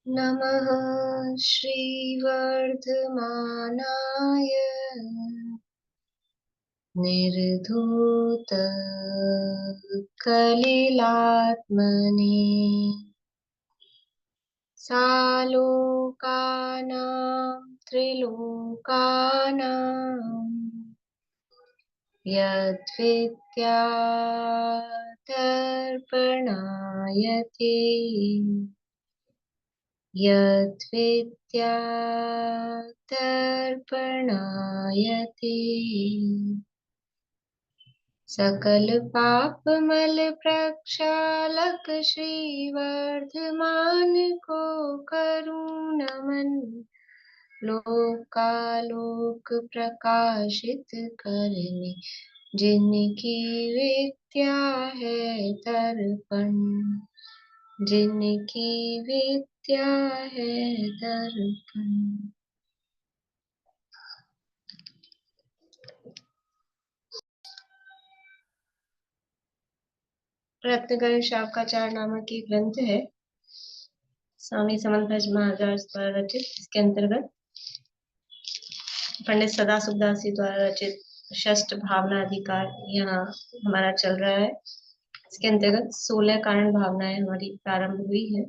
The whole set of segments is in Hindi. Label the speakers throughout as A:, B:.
A: नमः श्रीवर्धमानाय निर्धूतकलिलात्मने सालोकानां त्रिलोकानां यद्विद्यातर्पणायते यद्विद्यातर्पणायते सकल पापमल प्रक्षालक श्रीवर्धमान को करूँ नमन। लोकालोक प्रकाशित करने जिनकी विद्या है दर्पण, जिनकी विद्या है दर्पण। रत्नकरी शावकाचार्य नामक एक ग्रंथ है, स्वामी समंत भज महाराज द्वारा रचित। इसके अंतर्गत पंडित सदाशिवदास जी द्वारा रचित षष्ठ भावना अधिकार यहाँ हमारा चल रहा है। इसके अंतर्गत 16 कारण भावनाएं हमारी प्रारंभ हुई है।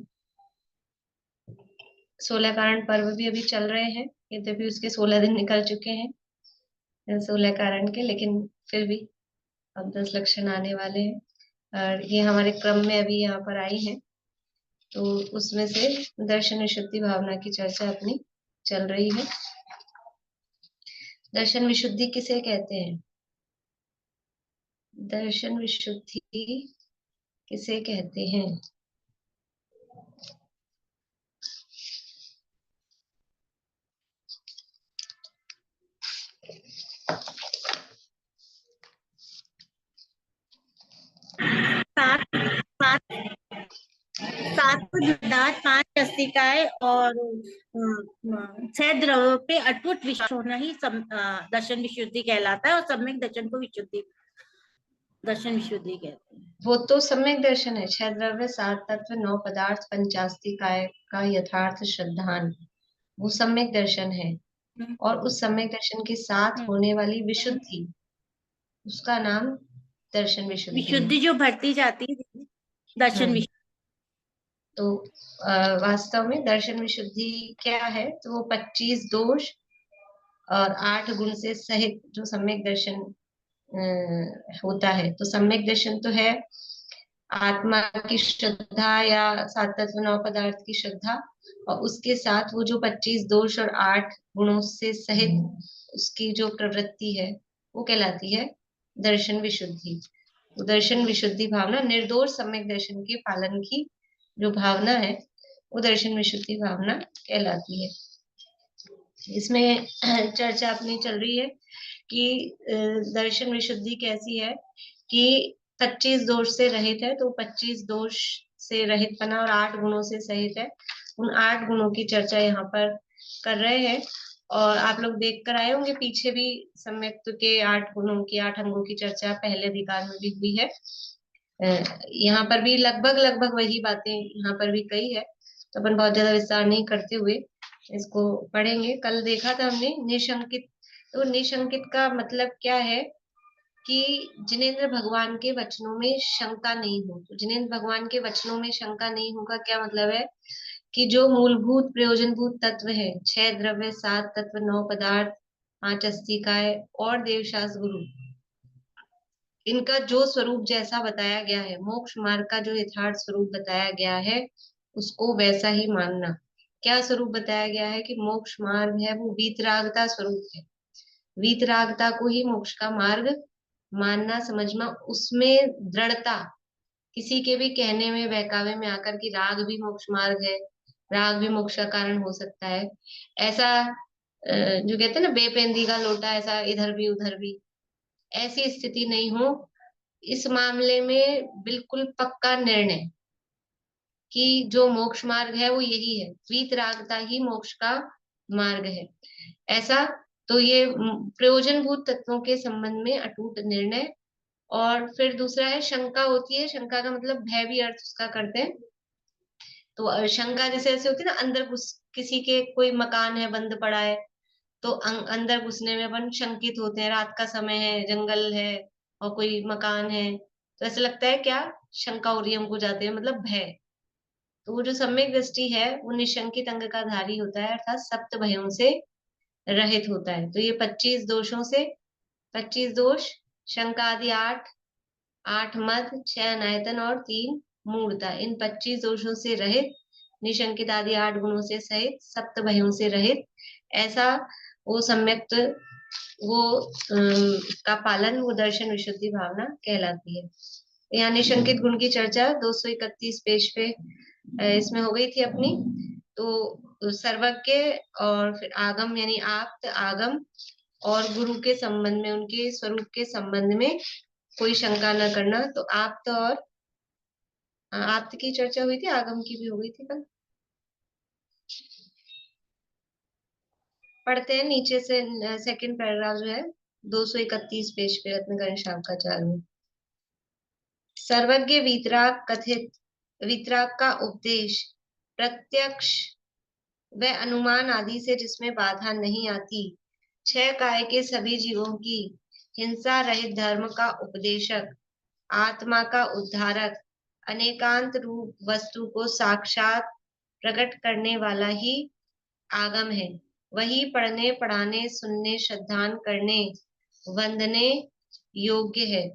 A: 16 कारण पर्व भी अभी चल रहे हैं, यद्यपि उसके 16 दिन निकल चुके हैं 16 कारण के, लेकिन फिर भी अब 10 लक्षण आने वाले हैं और ये हमारे क्रम में अभी यहाँ पर आई है। तो उसमें से दर्शन विशुद्धि भावना की चर्चा अपनी चल रही है। दर्शन विशुद्धि किसे कहते हैं? दर्शन विशुद्धि किसे कहते हैं?
B: सात सात सात पदार्थ, 5 अस्तिकाएं और 6 द्रव्यों पे अटूट विश्वास होना ही दर्शन विशुद्धि कहलाता है। और सम्यक दर्शन को दर्शन विशुद्धि कहते हैं।
A: वो तो सम्यक दर्शन है। 6 द्रव्य, 7 तत्व, 9 पदार्थ, 85 काय का यथार्थ श्रद्धान, वो सम्यक दर्शन है। और उस सम्यक दर्शन के साथ होने वाली विशुद्धि, उसका नाम दर्शन विशुद्धि है।
B: विशुद्धि जो बढ़ती जाती है दर्शन विशुद्धि।
A: तो वास्तव में दर्शन विशुद्धि क्या है? तो वो 25 दोष और 8 गुण से सहित जो सम्यक दर्शन होता है। तो सम्यक दर्शन तो है आत्मा की श्रद्धा या 7 तत्व 9 पदार्थ की श्रद्धा, और उसके साथ वो जो 25 दोष और 8 गुणों से सहित उसकी जो प्रवृत्ति है वो कहलाती है दर्शन विशुद्धि। तो दर्शन विशुद्धि भावना निर्दोष सम्यक दर्शन के पालन की जो भावना है वो दर्शन विशुद्धि भावना कहलाती है। इसमें चर्चा अपनी चल रही है कि दर्शन विशुद्धि कैसी है कि 25 दोष से रहित है। तो 25 दोष से रहित पना और 8 गुणों से सहित है। उन 8 गुणों की चर्चा यहाँ पर कर रहे हैं। और आप लोग देख कर आए होंगे, पीछे भी सम्यक के 8 गुणों की 8 अंगों की चर्चा पहले अधिकार में भी हुई है। यहाँ पर भी लगभग वही बातें यहाँ पर भी कही है। तो अपन बहुत ज्यादा विस्तार नहीं करते हुए इसको पढ़ेंगे। कल देखा था हमने निशंकित। तो निशंकित का मतलब क्या है कि जिनेंद्र भगवान के वचनों में शंका नहीं हो। तो जिनेंद्र भगवान के वचनों में शंका नहीं होगा क्या मतलब है कि जो मूलभूत प्रयोजनभूत तत्व है, 6 द्रव्य, 7 तत्व, 9 पदार्थ, 5 अस्तिकाएं और देवशास्त्र गुरु, इनका जो स्वरूप जैसा बताया गया है, मोक्ष मार्ग का जो यथार्थ स्वरूप बताया गया है, उसको वैसा ही मानना। क्या स्वरूप बताया गया है कि मोक्ष मार्ग है वो वीतरागता स्वरूप है। वीतरागता को ही मोक्ष का मार्ग मानना, समझना, उसमें दृढ़ता। किसी के भी कहने में बहकावे में आकर कि राग भी मोक्ष मार्ग है, राग भी मोक्ष का कारण हो सकता है, ऐसा जो कहते हैं ना बेपेंदी का लोटा, ऐसा इधर भी उधर भी, ऐसी स्थिति नहीं हो। इस मामले में बिल्कुल पक्का निर्णय कि जो मोक्ष मार्ग है वो यही है, वीतरागता ही मोक्ष का मार्ग है, ऐसा। तो ये प्रयोजनभूत तत्वों के संबंध में अटूट निर्णय। और फिर दूसरा है शंका होती है। शंका का मतलब भय भी अर्थ उसका करते हैं। तो शंका जैसे ऐसे होती है ना, अंदर घुस, किसी के कोई मकान है बंद पड़ा है, तो अंदर घुसने में अपन शंकित होते हैं, रात का समय है, जंगल है और कोई मकान है, तो ऐसे लगता है क्या, शंका हो रही है हमको, जाते हैं मतलब भय। तो वो जो सम्यक दृष्टि है वो निशंकित अंग का धारी होता है, अर्थात सप्त भयों से रहित होता है। तो ये 25 दोषों से, 25 दोष, शंका आदि 8, 8 मद, 6 अनायतन और 3 मूढ़ता, इन 25 दोषों से रहित, निशंकित आदि 8 गुणों से सहित, सप्त भयों से रहित, ऐसा वो सम्यक, वो का पालन, वो दर्शन विशुद्धि भावना कहलाती है। यहाँ निशंकित गुण की चर्चा 231 पेज पे इसमें हो गई थी अपनी। तो सर्वज्ञ और फिर आगम यानी आप्त, आगम और गुरु के संबंध में, उनके स्वरूप के संबंध में कोई शंका न करना। तो आप्त और आप्त की चर्चा हुई थी, आगम की भी हो गई थी कल। पढ़ते हैं नीचे से, सेकंड पैराग्राफ जो है 231 पेज पे, रत्नगण शांकाचार्य में। सर्वज्ञ वीतराग कथित, वीतराग का उपदेश प्रत्यक्ष व अनुमान आदि से जिसमें बाधा नहीं आती, छह काय के सभी जीवों की हिंसा रहित धर्म का उपदेशक, आत्मा का उद्धारक, अनेकांत रूप वस्तु को साक्षात प्रकट करने वाला ही आगम है। वही पढ़ने, पढ़ाने, सुनने, श्रद्धान करने, वंदने योग्य है।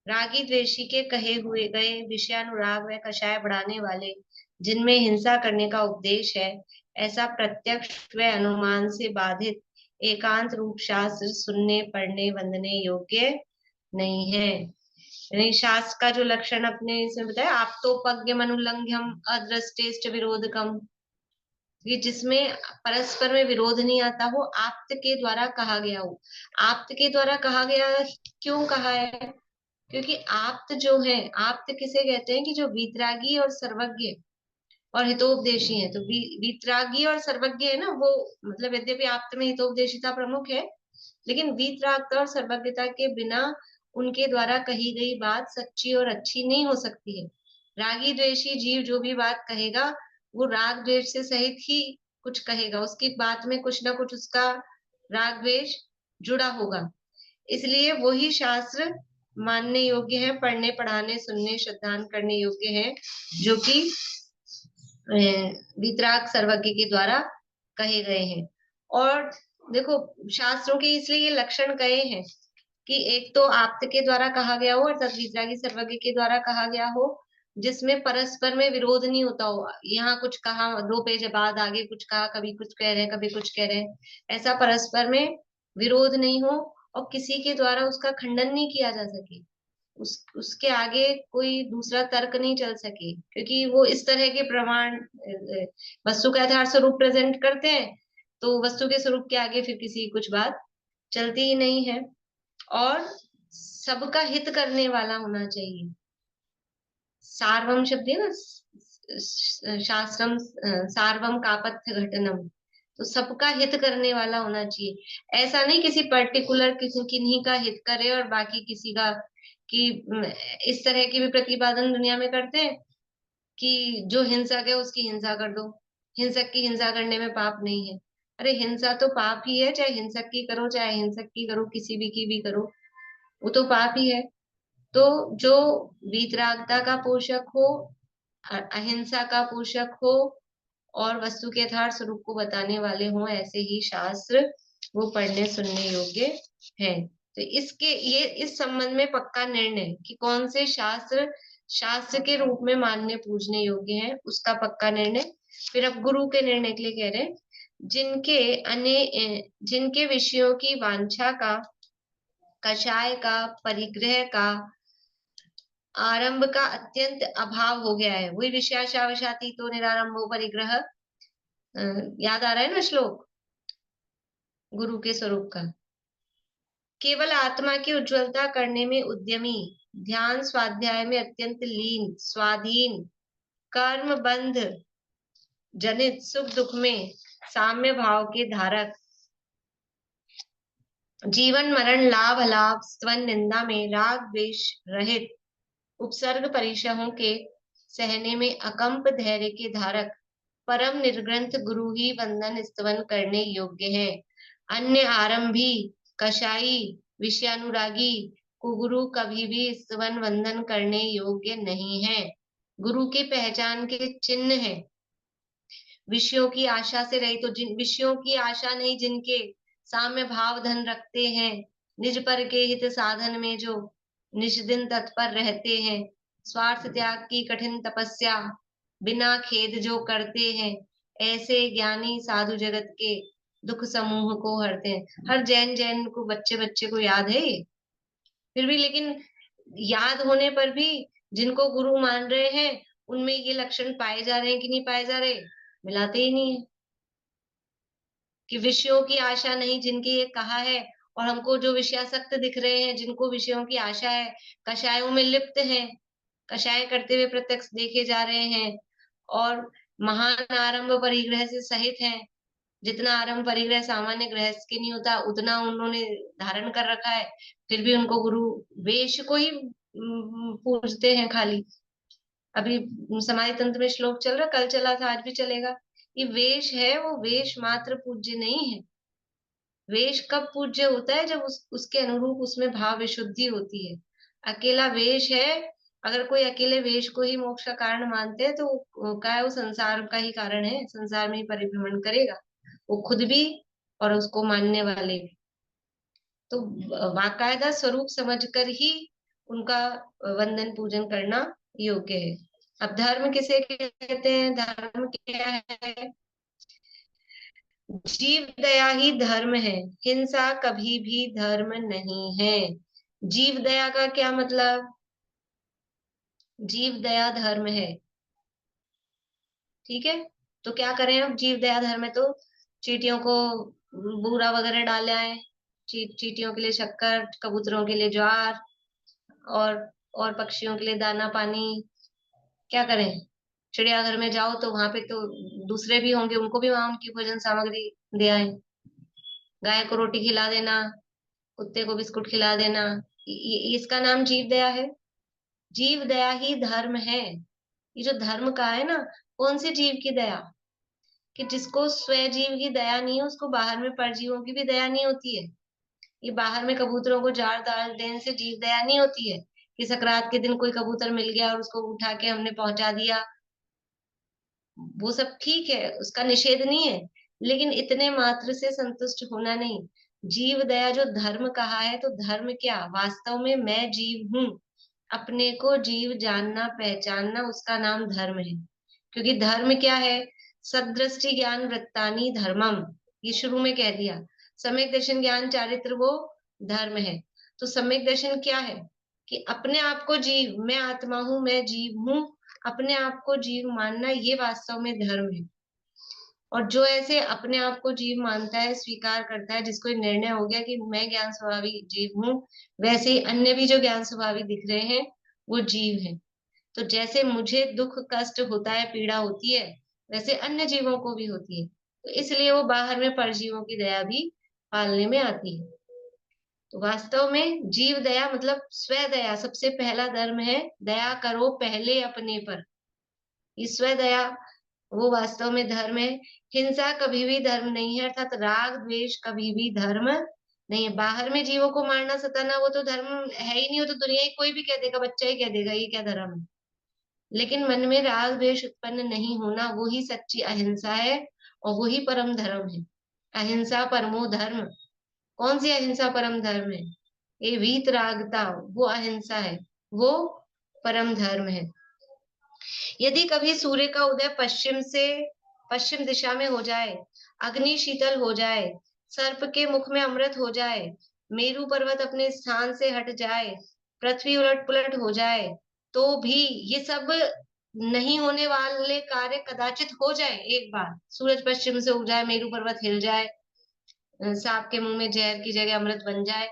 A: रागी द्वेषी के कहे हुए गए विषयानुराग व कषाय बढ़ाने वाले, जिनमें हिंसा करने का उपदेश है, ऐसा प्रत्यक्ष व अनुमान से बाधित एकांत रूप शास्त्र सुनने, पढ़ने, वंदने योग्य नहीं है। यानी शास्त्र का जो लक्षण अपने इसमें बताया, आप तो पज्ञ मनुलंघ्यम अदृष्टेष्ट विरोधकम, कि जिसमें परस्पर में विरोध नहीं आता हो, आप्त के द्वारा कहा गया हो। आप्त के द्वारा कहा गया, क्यों कहा है? क्योंकि आप्त जो है, आप्त किसे कहते हैं कि जो वीतरागी और सर्वज्ञ और हितोपदेशी है। तो वीतरागी और सर्वज्ञ है ना वो, मतलब यद्यपि आप्त में हितोपदेशिता प्रमुख है, लेकिन वीतरागता और सर्वज्ञता के बिना उनके द्वारा कही गई बात सच्ची और अच्छी नहीं हो सकती है। रागी द्वेषी जीव जो भी बात कहेगा, वो राग द्वेष से सहित ही कुछ कहेगा, उसकी बात में कुछ ना कुछ उसका राग द्वेष जुड़ा होगा। इसलिए वही शास्त्र मानने योग्य है, पढ़ने, पढ़ाने, सुनने, श्रद्धान करने योग्य है, जो कि वीतराग सर्वज्ञ के द्वारा कहे गए हैं। और देखो, शास्त्रों के इसलिए ये लक्षण कहे हैं कि एक तो आप्त के द्वारा कहा गया हो, अर्थात वीतरागी सर्वज्ञ के द्वारा कहा गया हो, जिसमें परस्पर में विरोध नहीं होता हो। यहाँ कुछ कहा, 2 पेज बाद आगे कुछ कहा, कभी कुछ कह रहे हैं, कभी कुछ कह रहे हैं, ऐसा परस्पर में विरोध नहीं हो और किसी के द्वारा उसका खंडन नहीं किया जा सके, उसके आगे कोई दूसरा तर्क नहीं चल सके, क्योंकि वो इस तरह के प्रमाण वस्तु का यथार्थ स्वरूप प्रेजेंट करते हैं, तो वस्तु के स्वरूप के आगे फिर किसी कुछ बात चलती ही नहीं है। और सबका हित करने वाला होना चाहिए। सार्वम शब्द है ना, शास्त्रम सार्वम कापथ्य घटनम, तो सबका हित करने वाला होना चाहिए। ऐसा नहीं किसी पर्टिकुलर किसी किन्हीं का हित करे और बाकी किसी का, कि इस तरह की भी प्रतिपादन दुनिया में करते हैं कि जो हिंसक है उसकी हिंसा कर दो, हिंसक की हिंसा करने में पाप नहीं है। अरे हिंसा तो पाप ही है, चाहे हिंसक की करो चाहे हिंसक की करो, किसी भी की भी करो, वो तो पाप ही है। तो जो वीतरागता का पोषक हो, अहिंसा का पोषक हो और वस्तु के यथार्थ स्वरूप को बताने वाले हों, ऐसे ही शास्त्र वो पढ़ने सुनने योग्य है। तो इसके ये इस संबंध में पक्का निर्णय कि कौन से शास्त्र शास्त्र के रूप में मानने पूजने योग्य है, उसका पक्का निर्णय। फिर अब गुरु के निर्णय के लिए कह रहे हैं, जिनके विषयों की वांछा का, कषाय का, परिग्रह का, आरंभ का अत्यंत अभाव हो गया है। वही विषयाशावशाती तो निरारंभो परिग्रह, याद आ रहा है ना श्लोक गुरु के स्वरूप का। केवल आत्मा की उज्ज्वलता करने में उद्यमी, ध्यान स्वाध्याय में अत्यंत लीन, स्वाधीन, कर्म बंध जनित सुख दुख में साम्य भाव के धारक, जीवन मरण लाभ अलाभ स्तवन निंदा में राग द्वेष रहित, उपसर्ग परिशहों के सहने में अकंप धैर्य के धारक परम निर्ग्रंथ गुरु ही वंदन स्तवन करने योग्य है। अन्य आरंभी कशाई विषयानुरागी कुगुरु कभी भी स्तवन वंदन करने योग्य नहीं है। गुरु की पहचान के चिन्ह है विषयों की आशा से रहित, तो जिन विषयों की आशा नहीं, जिनके साम्य भाव धन रखते हैं, निज पर के हित साधन में जो निष्दिन तत्पर रहते हैं, स्वार्थ त्याग की कठिन तपस्या बिना खेद जो करते हैं, ऐसे ज्ञानी साधु जगत के दुख समूह को हरते हैं। हर जैन जैन को बच्चे बच्चे को याद है ये, फिर भी लेकिन याद होने पर भी जिनको गुरु मान रहे हैं उनमें ये लक्षण पाए जा रहे हैं कि नहीं पाए जा रहे, मिलाते ही नहीं है। कि विषयों की आशा नहीं, जिनकी ये कहा है, और हमको जो विषयासक्त दिख रहे हैं, जिनको विषयों की आशा है, कषायों में लिप्त हैं, कषाय करते हुए प्रत्यक्ष देखे जा रहे हैं, और महान आरंभ परिग्रह से सहित हैं। जितना आरंभ परिग्रह सामान्य गृहस्थ के नहीं होता उतना उन्होंने धारण कर रखा है, फिर भी उनको गुरु वेश को ही पूजते हैं खाली। अभी समाधि तंत्र में श्लोक चल रहा, कल चला था, आज भी चलेगा। ये वेश है, वो वेश मात्र पूज्य नहीं है। वेश कब पूज्य होता है? जब उसके अनुरूप उसमें भाव विशुद्धि होती है। अकेला वेश है, अगर कोई अकेले वेश को ही मोक्ष का कारण मानते हैं तो क्या है, वो संसार का ही कारण है, संसार में ही परिभ्रमण करेगा वो खुद भी और उसको मानने वाले भी। तो बाकायदा स्वरूप समझकर ही उनका वंदन पूजन करना योग्य है। अब धर्म किसे कहते हैं? धर्म क्या है? जीव दया ही धर्म है, हिंसा कभी भी धर्म नहीं है। जीव दया का क्या मतलब? जीव दया धर्म है, ठीक है। तो क्या करें अब? जीव दया धर्म है तो चींटियों को बूरा वगैरह डाले आए, चींटियों के लिए शक्कर, कबूतरों के लिए ज्वार, और पक्षियों के लिए दाना पानी। क्या करें? चिड़ियाघर में जाओ तो वहां पे तो दूसरे भी होंगे, उनको भी वहां उनकी भोजन सामग्री दे आए। गाय को रोटी खिला देना, कुत्ते को बिस्कुट खिला देना, इसका नाम जीव दया है। जीव दया ही धर्म है। ये जो धर्म का है ना, कौन से जीव की दया? कि जिसको स्वयं जीव की दया नहीं है उसको बाहर में परजीवों की भी दया नहीं होती है। ये बाहर में कबूतरों को जार डाल देने से जीव दया नहीं होती है कि सकरात के दिन कोई कबूतर मिल गया और उसको उठा के हमने पहुंचा दिया। वो सब ठीक है, उसका निषेध नहीं है, लेकिन इतने मात्र से संतुष्ट होना नहीं। जीव दया जो धर्म कहा है, तो धर्म क्या? वास्तव में मैं जीव हूँ, अपने को जीव जानना पहचानना, उसका नाम धर्म है। क्योंकि धर्म क्या है? सदृष्टि ज्ञान वृत्तानि धर्मम, ये शुरू में कह दिया। सम्यक दर्शन ज्ञान चारित्र वो धर्म है। तो सम्यक दर्शन क्या है? कि अपने आप को जीव, मैं आत्मा हूं, मैं जीव हूं, अपने आप को जीव मानना, ये वास्तव में धर्म है। और जो ऐसे अपने आप को जीव मानता है, स्वीकार करता है, जिसको ये निर्णय हो गया कि मैं ज्ञान स्वभावी जीव हूँ, वैसे ही अन्य भी जो ज्ञान स्वभावी दिख रहे हैं वो जीव हैं। तो जैसे मुझे दुख कष्ट होता है, पीड़ा होती है, वैसे अन्य जीवों को भी होती है। तो इसलिए वो बाहर में परजीवों की दया भी पालने में आती है। तो वास्तव में जीव दया मतलब स्व दया, सबसे पहला धर्म है। दया करो पहले अपने पर, ये स्व दया वो वास्तव में धर्म है। हिंसा कभी भी धर्म नहीं है, अर्थात राग द्वेष कभी भी धर्म नहीं है। बाहर में जीवों को मारना सताना वो तो धर्म है ही नहीं, वो तो दुनिया ही कोई भी कह देगा, बच्चा ही कह देगा ये क्या धर्म है। लेकिन मन में राग द्वेष उत्पन्न नहीं होना, वो ही सच्ची अहिंसा है, और वो ही परम धर्म है। अहिंसा परमो धर्म। कौन सी अहिंसा परम धर्म है? ये वीतरागता, वो अहिंसा है, वो परम धर्म है। यदि कभी सूर्य का उदय पश्चिम दिशा में हो जाए, अग्नि शीतल हो जाए, सर्प के मुख में अमृत हो जाए, मेरु पर्वत अपने स्थान से हट जाए, पृथ्वी उलट पुलट हो जाए, तो भी ये सब नहीं होने वाले कार्य कदाचित हो जाए। एक बार सूरज पश्चिम से उग जाए, मेरु पर्वत हिल जाए, सांप के मुंह में जहर की जगह अमृत बन जाए,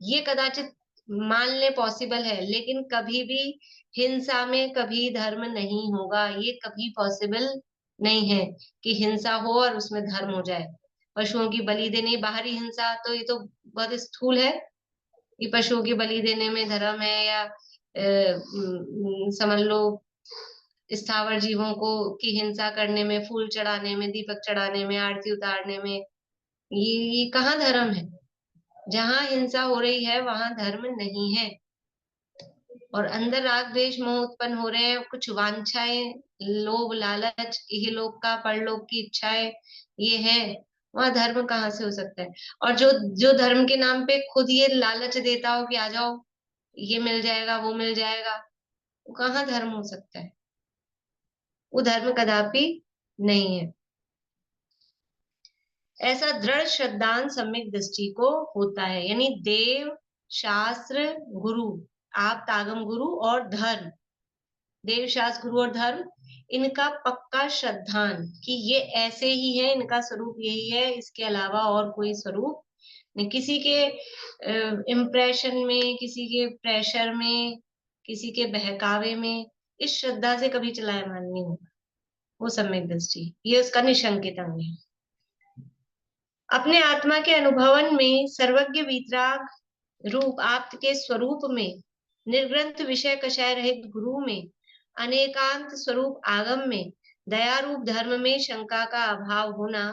A: ये कदाचित मान ले पॉसिबल है, लेकिन कभी भी हिंसा में कभी धर्म नहीं होगा। ये कभी पॉसिबल नहीं है कि हिंसा हो और उसमें धर्म हो जाए। पशुओं की बलि देने, बाहरी हिंसा तो ये तो बहुत स्थूल है कि पशुओं की बलि देने में धर्म है, या समझ लो स्थावर जीवों को की हिंसा करने में, फूल चढ़ाने में, दीपक चढ़ाने में, आरती उतारने में, ये कहाँ धर्म है? जहां हिंसा हो रही है वहां धर्म नहीं है। और अंदर राग द्वेष मोह उत्पन्न हो रहे हैं, कुछ वांछाएं, लोभ लालच, इहलोक का परलोक की इच्छाएं, ये है, वहां धर्म कहाँ से हो सकता है? और जो जो धर्म के नाम पे खुद ये लालच देता हो कि आ जाओ, ये मिल जाएगा, वो मिल जाएगा, वो कहाँ धर्म हो सकता है? वो धर्म कदापि नहीं है। ऐसा दृढ़ श्रद्धान सम्यक दृष्टि को होता है, यानी देव, शास्त्र, गुरु, आप तागम गुरु और धर्म, देव शास्त्र गुरु और धर्म, इनका पक्का श्रद्धान कि ये ऐसे ही है, इनका स्वरूप यही है, इसके अलावा और कोई स्वरूप नहीं। किसी के इम्प्रेशन में, किसी के प्रेशर में, किसी के बहकावे में इस श्रद्धा से कभी चलायमान नहीं होगा वो सम्यक दृष्टि, ये उसका निशंकित अंग है। अपने आत्मा के अनुभवन में सर्वज्ञ वीतराग रूप आप्त के स्वरूप में, निर्ग्रंथ विषय कषाय रहित गुरु में, अनेकांत स्वरूप आगम में, दया रूप धर्म में शंका का अभाव होना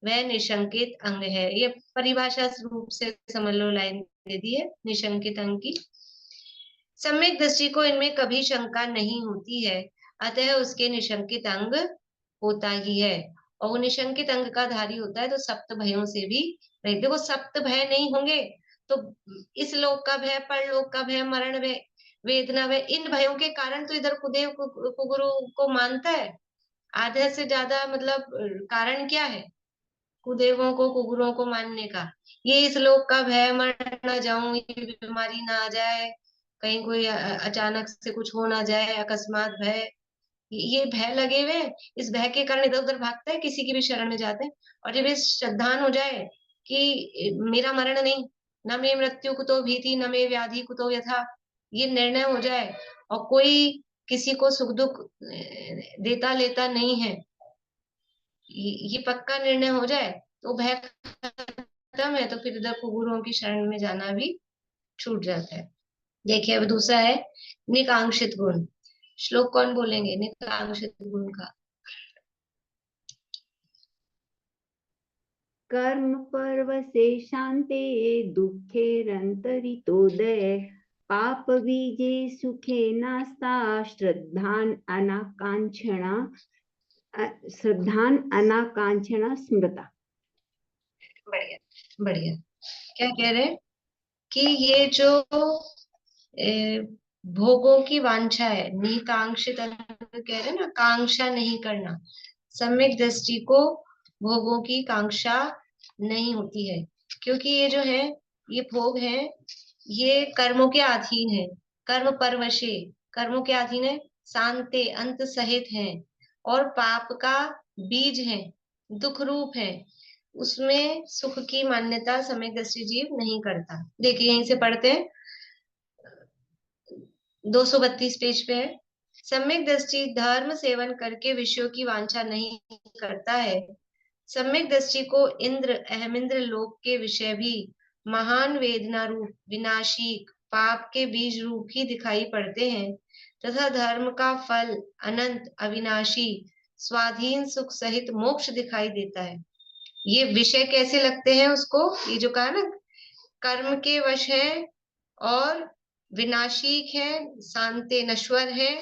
A: वह निशंकित अंग है। ये परिभाषा रूप से समझ लो, लाइन दे दी है निशंकित अंग की। सम्यक दृष्टि को इनमें कभी शंका नहीं होती है, अतः उसके निशंकित अंग होता ही है। और वो निशंकित अंग का धारी होता है तो सप्त भयों से भी रहित। देखो, सप्त भय नहीं होंगे तो इस लोक का भय, परलोक का भय, मरण भय, वेदना भय, इन भयों के कारण तो इधर कुदेव कुगुरु को मानता है। आधे से ज्यादा मतलब कारण क्या है कुदेवों को, कुगुरों को मानने का? ये इस लोक का भय, मर ना जाऊं, ये बीमारी ना आ जाए, कहीं कोई अचानक से कुछ हो ना जाए, अकस्मात भय, ये भय लगे हुए हैं। इस भय के कारण इधर उधर भागता है, किसी की भी शरण में जाते हैं। और जब ये श्रद्धान हो जाए कि मेरा मरण नहीं, न मे मृत्यु कुतो भीति, न मे व्याधि कुतो व्यथा, ये निर्णय हो जाए और कोई किसी को सुख दुख देता लेता नहीं है, ये पक्का निर्णय हो जाए तो भय खत्म है, तो फिर इधर कुगुरों की शरण में जाना भी छूट जाता है। देखिए, अब दूसरा है निकांक्षित गुण। श्लोक कौन बोलेंगे निकांक्षित गुण का?
C: कर्म पर्वसे शांते दुःखेरन्तरितोदये पाप बीजे सुखे नास्ता श्रद्धान अनाकांक्षणा स्मृता।
A: बढ़िया बढ़िया। क्या कह रहे हैं कि ये जो भोगों की वांछा है, निकांक्षित कह रहे हैं ना, कांक्षा नहीं करना, सम्यक दृष्टि को भोगों की कांक्षा नहीं होती है। क्योंकि ये जो है, ये भोग है, ये कर्मों के अधीन है, कर्म परवशे, कर्मों के अधीन है, शांते अंत सहित है, और पाप का बीज है, दुख रूप है, उसमें सुख की मान्यता सम्यक दृष्टि जीव नहीं करता। देखिए, यहीं से पढ़ते हैं, 232 पेज पे है। सम्यक दृष्टि धर्म सेवन करके विषयों की वांछा नहीं करता है। सम्यक दृष्टि को इंद्र, अहमिंद्र लोक के विषय भी महान वेदना रूप, विनाशी पाप के बीज रूप ही दिखाई पड़ते हैं, तथा धर्म का फल अनंत अविनाशी स्वाधीन सुख सहित मोक्ष दिखाई देता है। ये विषय कैसे लगते हैं उसको? ये जो कहा ना, कर्म के वश है और विनाशिक है, शांति नश्वर है,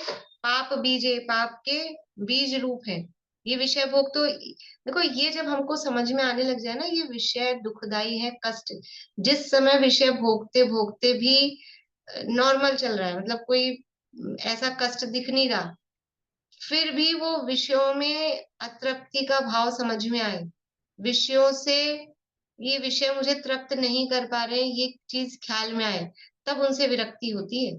A: पाप बीजे, पाप के बीज रूप है, ये विषय भोग। तो देखो, ये जब हमको समझ में आने लग जाए ना, ये विषय दुखदाई है, कष्ट, जिस समय विषय भोगते भोगते भी नॉर्मल चल रहा है, मतलब कोई ऐसा कष्ट दिख नहीं रहा, फिर भी वो विषयों में अतृप्ति का भाव समझ में आए, विषयों से ये विषय मुझे तृप्त नहीं कर पा रहे, ये चीज ख्याल में आए, तब उनसे विरक्ति होती है।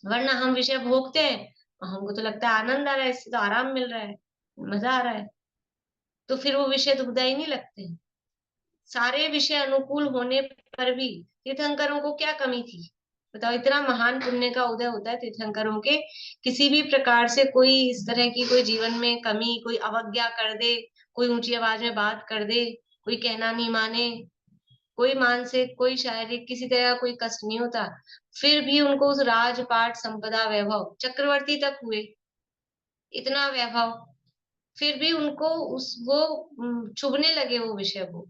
A: वरना हम विषय भोगते हैं और हमको तो लगता है आनंद आ रहा है, इससे तो आराम मिल रहा है, मजा आ रहा है, तो फिर वो विषय दुखदाई नहीं लगते। सारे विषय अनुकूल होने पर भी तीर्थंकरों को क्या कमी थी बताओ? इतना महान पुण्य का उदय होता है तीर्थंकरों के, किसी भी प्रकार से कोई इस तरह की कोई जीवन में कमी, कोई अवज्ञा कर दे, कोई ऊंची आवाज में बात कर दे, कोई कहना नहीं माने, कोई मानसिक, कोई शारीरिक, किसी तरह का कोई कष्ट नहीं होता, फिर भी उनको उस राजपाट संपदा वैभव, चक्रवर्ती तक हुए, इतना वैभव, फिर भी उनको वो चुभने लगे वो विषय वो,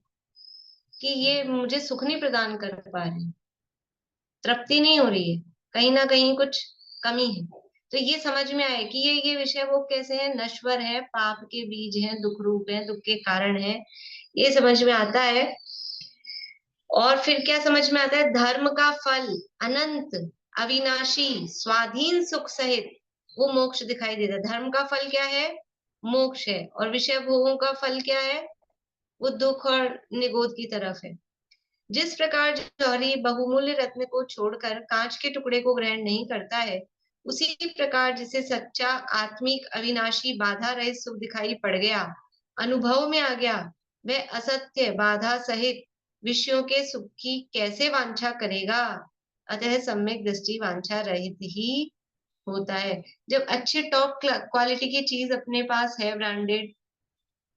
A: कि ये मुझे सुख नहीं प्रदान कर पा रहे, तृप्ति नहीं हो रही है, कहीं ना कहीं कुछ कमी है। तो ये समझ में आए कि ये विषय वो कैसे है, नश्वर है, पाप के बीज है, दुख रूप है, दुख के कारण है, ये समझ में आता है। और फिर क्या समझ में आता है, धर्म का फल अनंत, अविनाशी, स्वाधीन सुख सहित वो मोक्ष दिखाई देता है। धर्म का फल क्या है, मोक्ष है, और विषय भोगों का फल क्या है, वो दुख और निगोद की तरफ है। जिस प्रकार जौहरी बहुमूल्य रत्न को छोड़कर कांच के टुकड़े को ग्रहण नहीं करता है, उसी प्रकार जिसे सच्चा आत्मिक अविनाशी बाधा रहित सुख दिखाई पड़ गया, अनुभव में आ गया, वह असत्य बाधा सहित विषयों के सुख की कैसे वांछा करेगा। अतः सम्यक दृष्टि वांछा रहित ही होता है। जब अच्छी टॉप क्वालिटी की चीज अपने पास है, ब्रांडेड,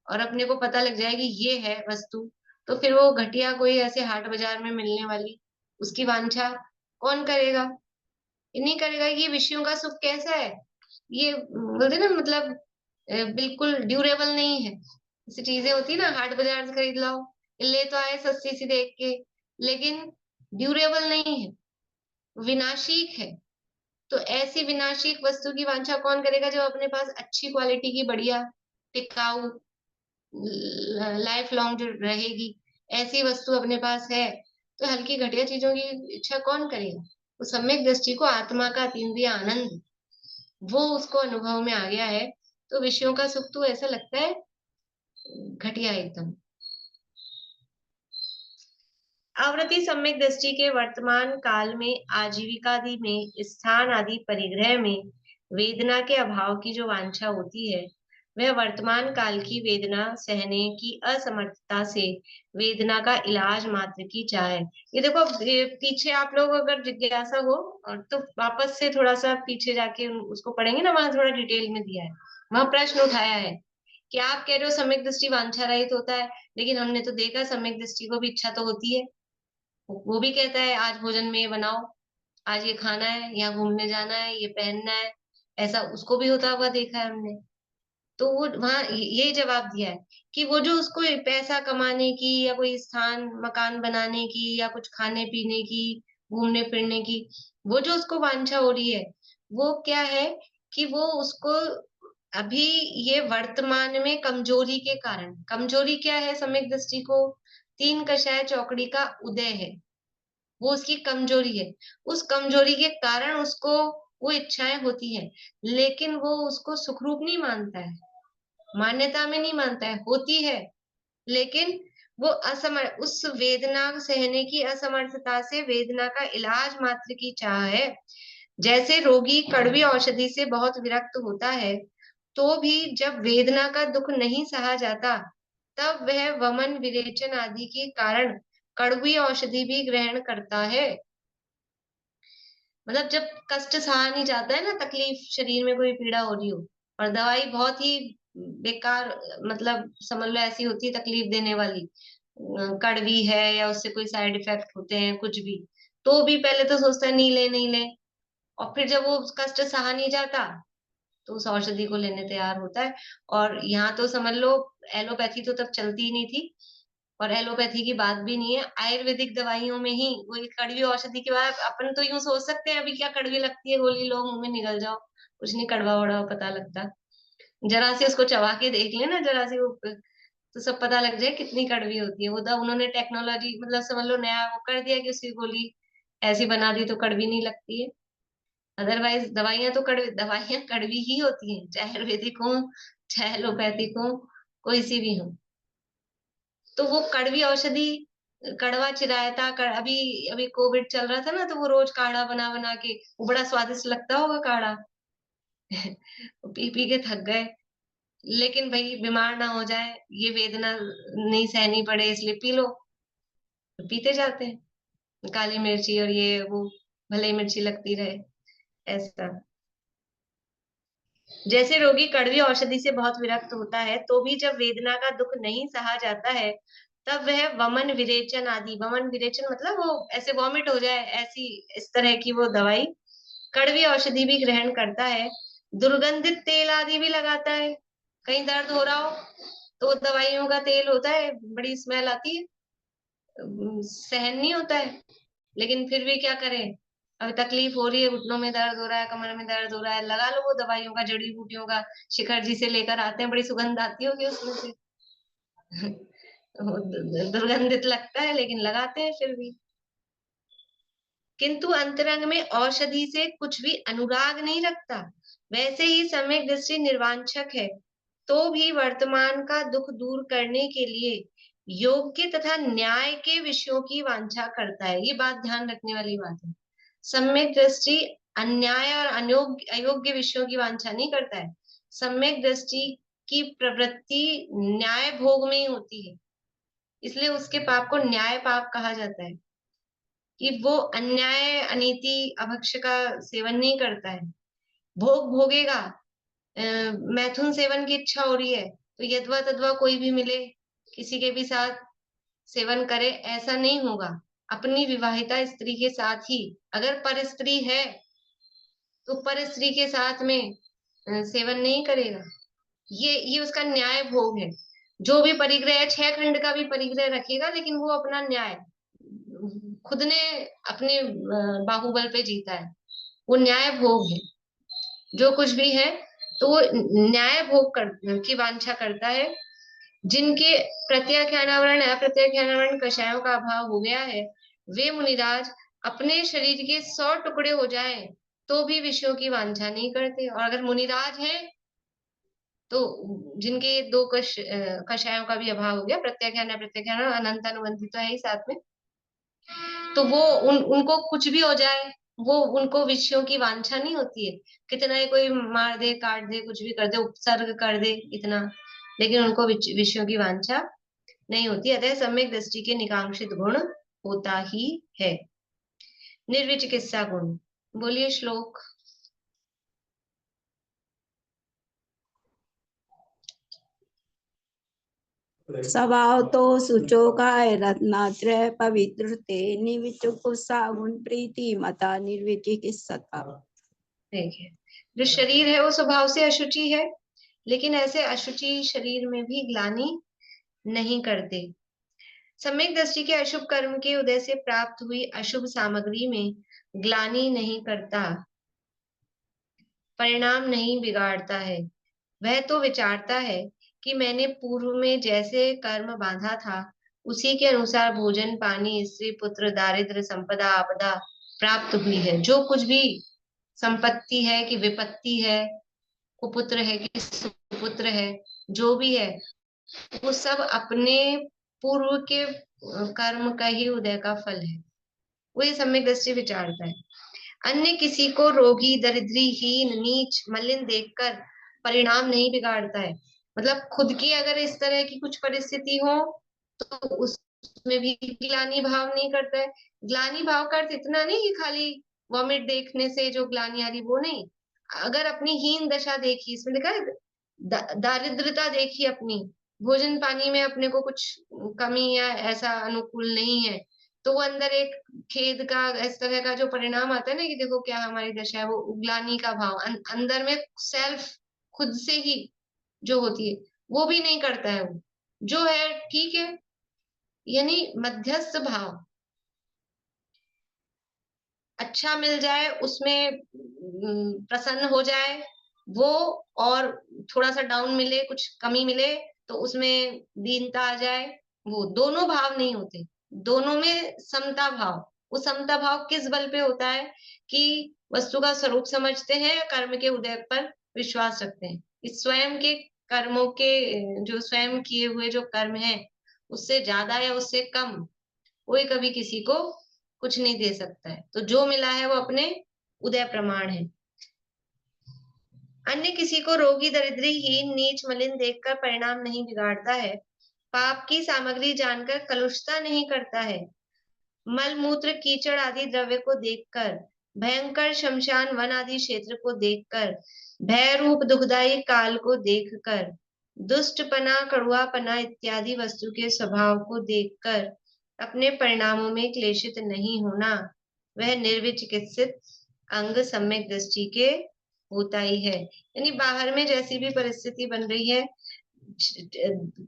A: और अपने को पता लग जाए कि ये है वस्तु, तो फिर वो घटिया कोई ऐसे हाट बाजार में मिलने वाली उसकी वांछा कौन करेगा, ये नहीं करेगा। ये विषयों का सुख कैसा है, ये बोलते ना, मतलब बिल्कुल ड्यूरेबल नहीं है। ऐसी चीजें होती है ना, हाट बाजार से खरीद लाओ, ले तो आए सस्ती सी देख के, लेकिन ड्यूरेबल नहीं है, विनाशिक है। तो ऐसी विनाशिक वस्तु की वांछा कौन करेगा, जो अपने पास अच्छी क्वालिटी की, बढ़िया, टिकाऊ, लाइफ लॉन्ग जो रहेगी, ऐसी वस्तु अपने पास है, तो हल्की घटिया चीजों की इच्छा कौन करेगा। तो सम्यक दृष्टि को आत्मा का अतीन्द्रिय आनंद वो उसको अनुभव में आ गया है, तो विषयों का सुख तो ऐसा लगता है घटिया एकदम। आवृत्ति सम्यक दृष्टि के वर्तमान काल में आजीविकादि में, स्थान आदि परिग्रह में वेदना के अभाव की जो वांछा होती है, वह वर्तमान काल की वेदना सहने की असमर्थता से वेदना का इलाज मात्र की चाह है। ये देखो, ये पीछे आप लोग अगर जिज्ञासा हो और तो वापस से थोड़ा सा पीछे जाके उसको पढ़ेंगे ना, वहां थोड़ा डिटेल में दिया है, वहां प्रश्न उठाया है कि आप कह रहे हो सम्यक दृष्टि वांछा रहित होता है, लेकिन हमने तो देखा सम्यक दृष्टि को भी इच्छा तो होती है। वो भी कहता है आज भोजन में ये बनाओ, आज ये खाना है, यहाँ घूमने जाना है, ये पहनना है, ऐसा उसको भी होता हुआ देखा है हमने। तो वो वहां ये जवाब दिया है कि वो जो उसको पैसा कमाने की, या कोई स्थान मकान बनाने की, या कुछ खाने पीने की, घूमने फिरने की, वो जो उसको वांछा हो रही है, वो क्या है कि वो उसको अभी ये वर्तमान में कमजोरी के कारण, कमजोरी क्या है सम्यक दृष्टि को, तीन कषाय चौकड़ी का उदय है, वो उसकी कमजोरी है। उस कमजोरी के कारण उसको वो इच्छाएं होती है, लेकिन वो उसको सुखरूप नहीं मानता है, मान्यता में नहीं मानता है, होती है, लेकिन वो असमर्थ, उस वेदना सहने की असमर्थता से वेदना का इलाज मात्र की चाह है। जैसे रोगी कड़वी औषधि से बहुत विरक्त होता है, तो भी जब वेदना का दुख नहीं सहा जाता, तब वह वमन विरेचन आदि के कारण कड़वी औषधि भी ग्रहण करता है। मतलब जब कष्ट सहा नहीं जाता है ना, तकलीफ, शरीर में कोई पीड़ा हो रही हो, और दवाई बहुत ही बेकार, मतलब समझ लो ऐसी होती है तकलीफ देने वाली, कड़वी है, या उससे कोई साइड इफेक्ट होते हैं कुछ भी, तो भी पहले तो सोचता है नहीं ले नहीं ले, और फिर जब वो कष्ट सहा नहीं जाता, तो उस औषधि को लेने तैयार होता है। और यहाँ तो समझ लो एलोपैथी तो तब चलती ही नहीं थी, और एलोपैथी की बात भी नहीं है, आयुर्वेदिक दवाइयों में ही वो एक कड़वी औषधि के बाद अपन तो यूं सोच सकते हैं अभी क्या कड़वी लगती है गोली, लो मुंह में निगल जाओ, कुछ नहीं कड़वा वड़वा पता लगता, जरा सी उसको चबा के देख लेना, जरा सी वो, तो सब पता लग जाए कितनी कड़वी होती है वो। तो उन्होंने टेक्नोलॉजी, मतलब समझ लो नया वो कर दिया कि उसकी गोली ऐसी बना दी तो कड़वी नहीं लगती है। अदरवाइज दवाइयां कड़वी ही होती हैं, चाहे आयुर्वेदिक हो, चाहे एलोपैथिक हो, कोई सी भी हो। तो वो कड़वी औषधि, कड़वा चिरायता अभी अभी कोविड चल रहा था ना, तो वो रोज काढ़ा बना बना के, वो बड़ा स्वादिष्ट लगता होगा काढ़ा पी पी के थक गए, लेकिन भाई बीमार ना हो जाए, ये वेदना नहीं सहनी पड़े, इसलिए पी लो, तो पीते जाते हैं काली मिर्ची, और ये वो भले ही मिर्ची लगती रहे, ऐसा। जैसे रोगी कड़वी औषधि से बहुत विरक्त होता है, तो भी जब वेदना का दुख नहीं सहा जाता है, तब वह वमन विरेचन आदि, वमन विरेचन मतलब वो ऐसे वॉमिट हो जाए, ऐसी इस तरह की वो दवाई, कड़वी औषधि भी ग्रहण करता है। दुर्गंधित तेल आदि भी लगाता है। कहीं दर्द हो रहा हो तो दवाइयों का तेल होता है, बड़ी स्मेल आती है, सहन नहीं होता है, लेकिन फिर भी क्या करें, अभी तकलीफ हो रही है, घुटनों में दर्द हो रहा है, कमर में दर्द हो रहा है, लगा लो वो दवाइयों का, जड़ी बूटियों का, शिखर जी से लेकर आते हैं, बड़ी सुगंध आती होगी उसमें से। दुर्गंधित लगता है लेकिन लगाते हैं फिर भी। किंतु अंतरंग में औषधि से कुछ भी अनुराग नहीं रखता। वैसे ही सम्यक दृष्टि निर्वांछक है, तो भी वर्तमान का दुख दूर करने के लिए योग्य तथा न्याय के विषयों की वांछा करता है। ये बात ध्यान रखने वाली बात है। सम्यक दृष्टि अन्याय और अयोग्य विषयों की वांछा नहीं करता है। सम्यक दृष्टि की प्रवृत्ति न्याय भोग में ही होती है, इसलिए उसके पाप को न्याय पाप कहा जाता है, कि वो अन्याय अनीति अभक्ष का सेवन नहीं करता है। भोग भोगेगा, मैथुन सेवन की इच्छा हो रही है तो यदवा तदवा कोई भी मिले किसी के भी साथ सेवन करे, ऐसा नहीं होगा। अपनी विवाहिता स्त्री के साथ ही, अगर पर स्त्री है तो पर स्त्री के साथ में सेवन नहीं करेगा। ये उसका न्याय भोग है। जो भी परिग्रह है, 6 खंड का भी परिग्रह रखेगा, लेकिन वो अपना न्याय खुद ने अपने बाहुबल पे जीता है, वो न्याय भोग है। जो कुछ भी है तो वो न्याय भोग की वांछा करता है। जिनके प्रत्याख्यानावरण अप्रत्याख्यानावरण कषायों का अभाव हो गया है, वे मुनिराज अपने शरीर के 100 टुकड़े हो जाएं तो भी विषयों की वांछा नहीं करते। और अगर मुनिराज हैं तो जिनके 2 कषायों का भी अभाव हो गया, प्रत्याख्यान अप्रत्याख्यान अनंत अनुबंधित तो है ही साथ में, तो वो उनको कुछ भी हो जाए, वो उनको विषयों की वांछा नहीं होती है। कितना ही कोई मार दे, काट दे, कुछ भी कर दे, उपसर्ग कर दे इतना, लेकिन उनको विषयों की वांछा नहीं होती। अतः सम्यक दृष्टि के निकांक्षित गुण होता ही है। निर्विचिकित्सा गुण, बोलिए श्लोक।
C: स्वभाव तो सुचोकाय रत्नात्रय पवित्रते निर्विचिकित्सा गुण प्रीति मता निर्विचिकित्सता।
A: देखिए, जो शरीर है वो स्वभाव से अशुचि है, लेकिन ऐसे अशुचि शरीर में भी ग्लानि नहीं करते। सम्यक दृष्टि के अशुभ कर्म के उदय से प्राप्त हुई अशुभ सामग्री में ग्लानि नहीं करता, परिणाम नहीं बिगाड़ता है। वह तो विचारता है कि मैंने पूर्व में जैसे कर्म बांधा था उसी के अनुसार भोजन पानी स्त्री पुत्र दारिद्र संपदा आपदा प्राप्त हुई है। जो कुछ भी संपत्ति है कि विपत्ति है, कुपुत्र है कि सुपुत्र है, जो भी है वो सब अपने पूर्व के कर्म का ही उदय का फल है। वो ये सम्यक दृष्टि विचारता है। अन्य किसी को रोगी दरिद्री हीन नीच मलिन देखकर परिणाम नहीं बिगाड़ता है। मतलब खुद की अगर इस तरह की कुछ परिस्थिति हो तो उसमें भी ग्लानि भाव नहीं करता है। ग्लानि भाव का अर्थ इतना नहीं कि खाली वॉमिट देखने से जो ग्लानि आ रही वो नहीं, अगर अपनी हीन दशा देखी, इसमें देखा है दारिद्रता देखी अपनी, भोजन पानी में अपने को कुछ कमी या ऐसा अनुकूल नहीं है, तो वो अंदर एक खेद का इस तरह का जो परिणाम आता है ना कि देखो क्या हमारी दशा है, वो उग्लानी का भाव अंदर में सेल्फ खुद से ही जो होती है वो भी नहीं करता है। वो जो है ठीक है, यानी मध्यस्थ भाव, अच्छा मिल जाए उसमें प्रसन्न हो जाए वो, और थोड़ा सा डाउन मिले, कुछ कमी मिले तो उसमें दीनता आ जाए, वो दोनों भाव नहीं होते। दोनों में समता भाव। वो समता भाव किस बल पे होता है कि वस्तु का स्वरूप समझते हैं, कर्म के उदय पर विश्वास रखते हैं। इस स्वयं के कर्मों के जो स्वयं किए हुए जो कर्म है उससे ज्यादा या उससे कम कोई कभी किसी को कुछ नहीं दे सकता है। तो जो मिला है वो अपने उदय प्रमाण है। अन्य किसी को रोगी दरिद्री हीन नीच मलिन देखकर परिणाम नहीं बिगाड़ता है। पाप की सामग्री जानकर कलुषता नहीं करता है। मल मूत्र कीचड़ आदि द्रव्य को देखकर, भयंकर शमशान वन आदि क्षेत्र को देखकर, भय रूप दुखदायी काल को देखकर, दुष्टपना कड़ुआपना इत्यादि वस्तु के स्वभाव को देखकर अपने परिणामों में क्लेशित नहीं होना, वह निर्विचिकित्सित अंग सम्यक दृष्टि के होता ही है। यानी बाहर में जैसी भी परिस्थिति बन रही है,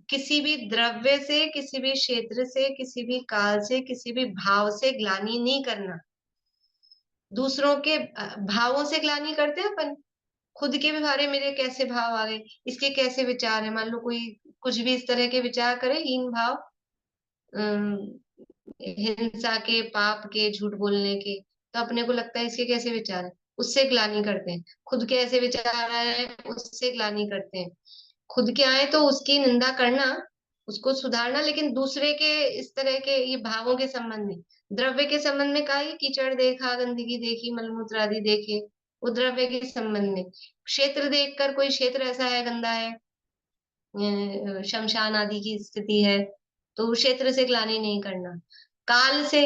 A: किसी भी द्रव्य से, किसी भी क्षेत्र से, किसी भी काल से, किसी भी भाव से ग्लानि नहीं करना। दूसरों के भावों से ग्लानि करते हैं अपन, खुद के भी बारे मेरे कैसे भाव आ गए, इसके कैसे विचार है। मान लो कोई कुछ भी इस तरह के विचार करे, हीन भाव, अम, हिंसा के, पाप के, झूठ बोलने के, तो अपने को लगता है इसके कैसे विचार है, उससे ग्लानि करते हैं। खुद के ऐसे विचार आए, उससे ग्लानि करते हैं। खुद के आए तो उसकी निंदा करना, उसको सुधारना, लेकिन दूसरे के इस तरह के ये भावों के संबंध में, द्रव्य के संबंध में का ही कीचड़ देखा, गंदगी देखी, मलमूत्र आदि देखे, वो द्रव्य के संबंध में। क्षेत्र देखकर, कोई क्षेत्र ऐसा है गंदा है, शमशान आदि की स्थिति है, तो क्षेत्र से ग्लानि नहीं करना। काल से,